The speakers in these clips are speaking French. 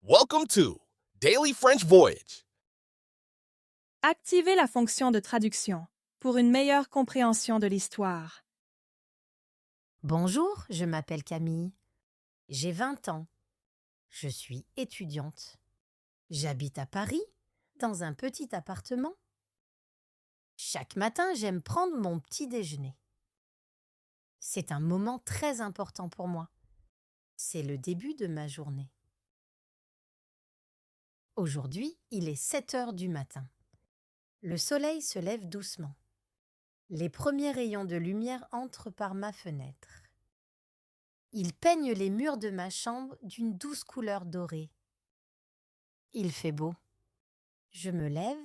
Welcome to Daily French Voyage. Activez la fonction de traduction pour une meilleure compréhension de l'histoire. Bonjour, je m'appelle Camille. J'ai 20 ans. Je suis étudiante. J'habite à Paris, dans un petit appartement. Chaque matin, j'aime prendre mon petit déjeuner. C'est un moment très important pour moi. C'est le début de ma journée. Aujourd'hui, il est 7 heures du matin. Le soleil se lève doucement. Les premiers rayons de lumière entrent par ma fenêtre. Ils peignent les murs de ma chambre d'une douce couleur dorée. Il fait beau. Je me lève.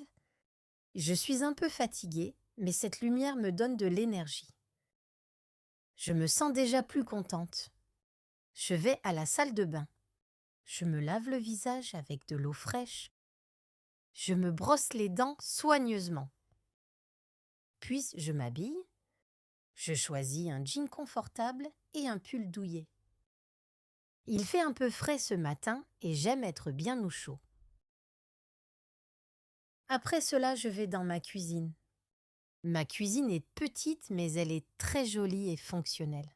Je suis un peu fatiguée, mais cette lumière me donne de l'énergie. Je me sens déjà plus contente. Je vais à la salle de bain. Je me lave le visage avec de l'eau fraîche. Je me brosse les dents soigneusement. Puis je m'habille. Je choisis un jean confortable et un pull douillet. Il fait un peu frais ce matin et j'aime être bien au chaud. Après cela, je vais dans ma cuisine. Ma cuisine est petite, mais elle est très jolie et fonctionnelle.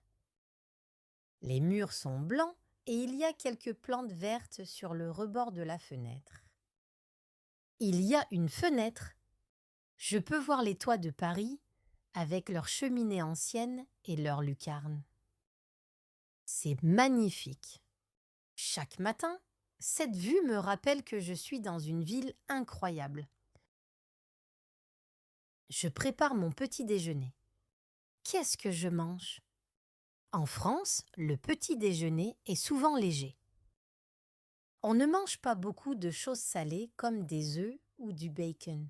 Les murs sont blancs et il y a quelques plantes vertes sur le rebord de la fenêtre. Il y a une fenêtre. Je peux voir les toits de Paris avec leurs cheminées anciennes et leurs lucarnes. C'est magnifique. Chaque matin, cette vue me rappelle que je suis dans une ville incroyable. Je prépare mon petit déjeuner. Qu'est-ce que je mange ? En France, le petit déjeuner est souvent léger. On ne mange pas beaucoup de choses salées comme des œufs ou du bacon.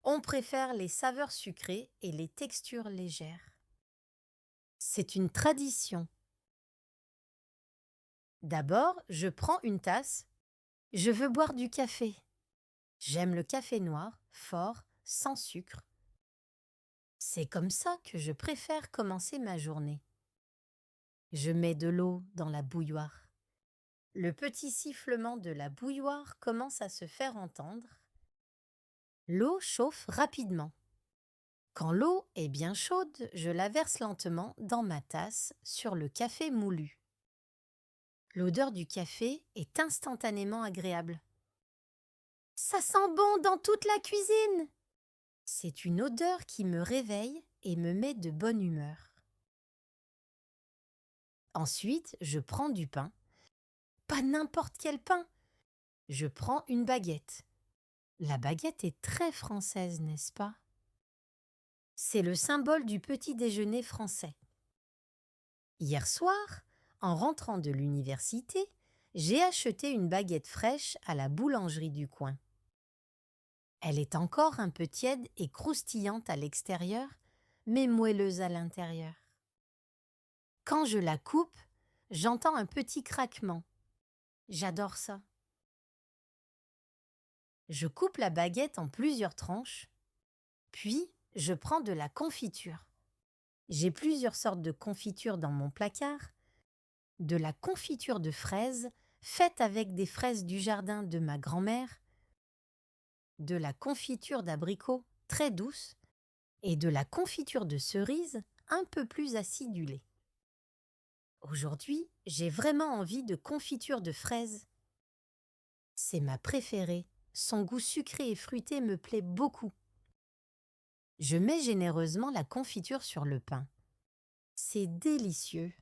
On préfère les saveurs sucrées et les textures légères. C'est une tradition. D'abord, je prends une tasse. Je veux boire du café. J'aime le café noir, fort, sans sucre. C'est comme ça que je préfère commencer ma journée. Je mets de l'eau dans la bouilloire. Le petit sifflement de la bouilloire commence à se faire entendre. L'eau chauffe rapidement. Quand l'eau est bien chaude, je la verse lentement dans ma tasse sur le café moulu. L'odeur du café est instantanément agréable. Ça sent bon dans toute la cuisine! C'est une odeur qui me réveille et me met de bonne humeur. Ensuite, je prends du pain. Pas n'importe quel pain. Je prends une baguette. La baguette est très française, n'est-ce pas? C'est le symbole du petit déjeuner français. Hier soir, en rentrant de l'université, j'ai acheté une baguette fraîche à la boulangerie du coin. Elle est encore un peu tiède et croustillante à l'extérieur, mais moelleuse à l'intérieur. Quand je la coupe, j'entends un petit craquement. J'adore ça. Je coupe la baguette en plusieurs tranches, puis je prends de la confiture. J'ai plusieurs sortes de confiture dans mon placard. De la confiture de fraises, faite avec des fraises du jardin de ma grand-mère, de la confiture d'abricot très douce et de la confiture de cerises un peu plus acidulée. Aujourd'hui, j'ai vraiment envie de confiture de fraises. C'est ma préférée. Son goût sucré et fruité me plaît beaucoup. Je mets généreusement la confiture sur le pain. C'est délicieux.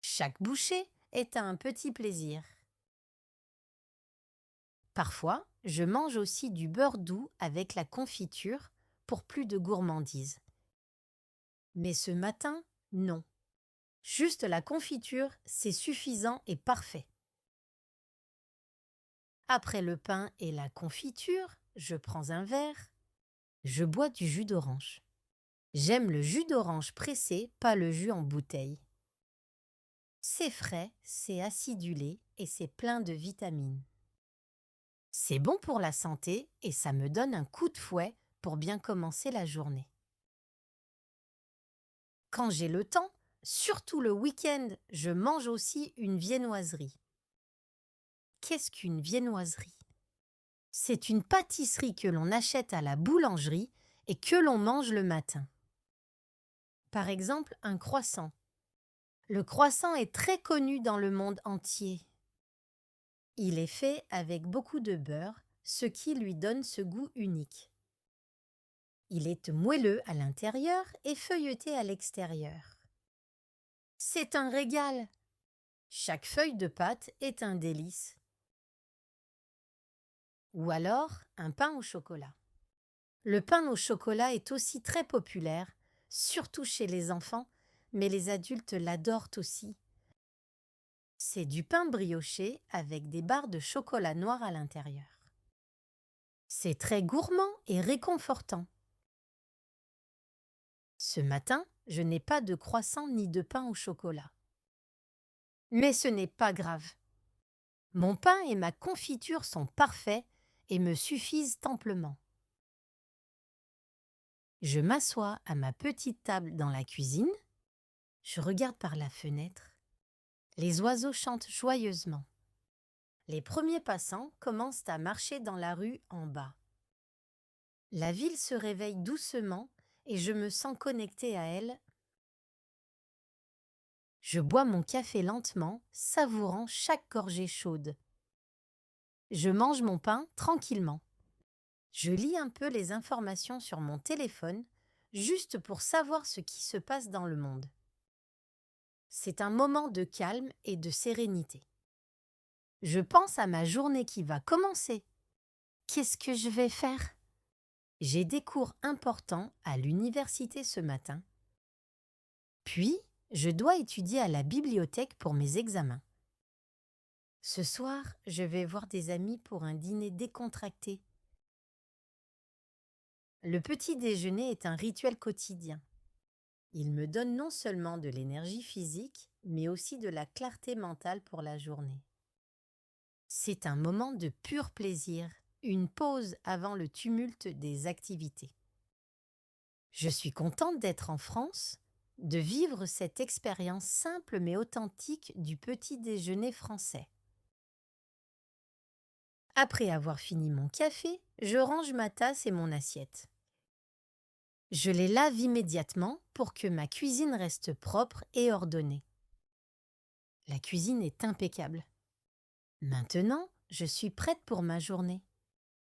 Chaque bouchée est un petit plaisir. Parfois, je mange aussi du beurre doux avec la confiture pour plus de gourmandise. Mais ce matin, non. Juste la confiture, c'est suffisant et parfait. Après le pain et la confiture, je prends un verre. Je bois du jus d'orange. J'aime le jus d'orange pressé, pas le jus en bouteille. C'est frais, c'est acidulé et c'est plein de vitamines. C'est bon pour la santé et ça me donne un coup de fouet pour bien commencer la journée. Quand j'ai le temps, surtout le week-end, je mange aussi une viennoiserie. qu'est-ce qu'une viennoiserie? C'est une pâtisserie que l'on achète à la boulangerie et que l'on mange le matin. Par exemple, un croissant. Le croissant est très connu dans le monde entier. Il est fait avec beaucoup de beurre, ce qui lui donne ce goût unique. Il est moelleux à l'intérieur et feuilleté à l'extérieur. C'est un régal! Chaque feuille de pâte est un délice. Ou alors, un pain au chocolat. Le pain au chocolat est aussi très populaire, surtout chez les enfants, mais les adultes l'adorent aussi. C'est du pain brioché avec des barres de chocolat noir à l'intérieur. C'est très gourmand et réconfortant. Ce matin, je n'ai pas de croissant ni de pain au chocolat. Mais ce n'est pas grave. Mon pain et ma confiture sont parfaits et me suffisent amplement. Je m'assois à ma petite table dans la cuisine. Je regarde par la fenêtre. Les oiseaux chantent joyeusement. Les premiers passants commencent à marcher dans la rue en bas. La ville se réveille doucement et je me sens connectée à elle. Je bois mon café lentement, savourant chaque gorgée chaude. Je mange mon pain tranquillement. Je lis un peu les informations sur mon téléphone, juste pour savoir ce qui se passe dans le monde. C'est un moment de calme et de sérénité. Je pense à ma journée qui va commencer. Qu'est-ce que je vais faire? J'ai des cours importants à l'université ce matin. Puis, je dois étudier à la bibliothèque pour mes examens. Ce soir, je vais voir des amis pour un dîner décontracté. Le petit déjeuner est un rituel quotidien. Il me donne non seulement de l'énergie physique, mais aussi de la clarté mentale pour la journée. C'est un moment de pur plaisir, une pause avant le tumulte des activités. Je suis contente d'être en France, de vivre cette expérience simple mais authentique du petit déjeuner français. Après avoir fini mon café, je range ma tasse et mon assiette. Je les lave immédiatement pour que ma cuisine reste propre et ordonnée. La cuisine est impeccable. Maintenant, je suis prête pour ma journée.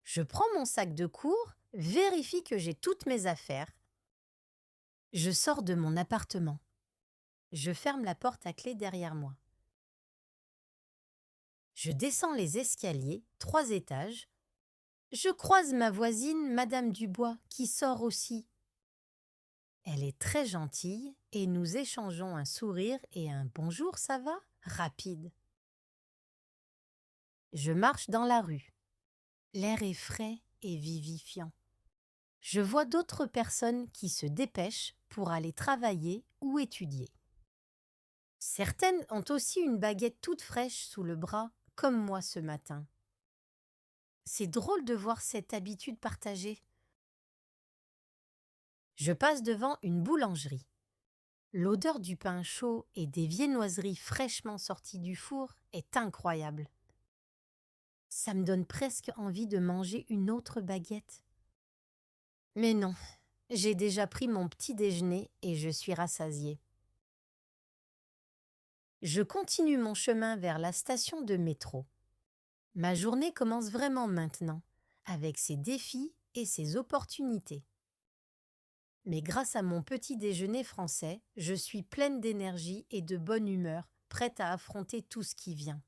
Je prends mon sac de cours, vérifie que j'ai toutes mes affaires. Je sors de mon appartement. Je ferme la porte à clé derrière moi. Je descends les escaliers, 3 étages. Je croise ma voisine, Madame Dubois, qui sort aussi. Elle est très gentille et nous échangeons un sourire et un « bonjour, ça va ?» rapide. Je marche dans la rue. L'air est frais et vivifiant. Je vois d'autres personnes qui se dépêchent pour aller travailler ou étudier. Certaines ont aussi une baguette toute fraîche sous le bras, comme moi ce matin. C'est drôle de voir cette habitude partagée. Je passe devant une boulangerie. L'odeur du pain chaud et des viennoiseries fraîchement sorties du four est incroyable. Ça me donne presque envie de manger une autre baguette. Mais non, j'ai déjà pris mon petit déjeuner et je suis rassasiée. Je continue mon chemin vers la station de métro. Ma journée commence vraiment maintenant, avec ses défis et ses opportunités. Mais grâce à mon petit déjeuner français, je suis pleine d'énergie et de bonne humeur, prête à affronter tout ce qui vient.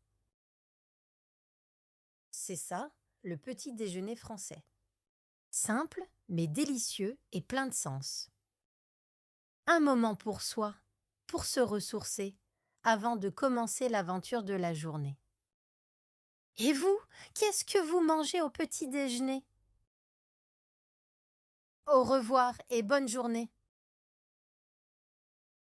C'est ça, le petit déjeuner français. Simple, mais délicieux et plein de sens. Un moment pour soi, pour se ressourcer, avant de commencer l'aventure de la journée. Et vous, qu'est-ce que vous mangez au petit déjeuner? Au revoir et bonne journée.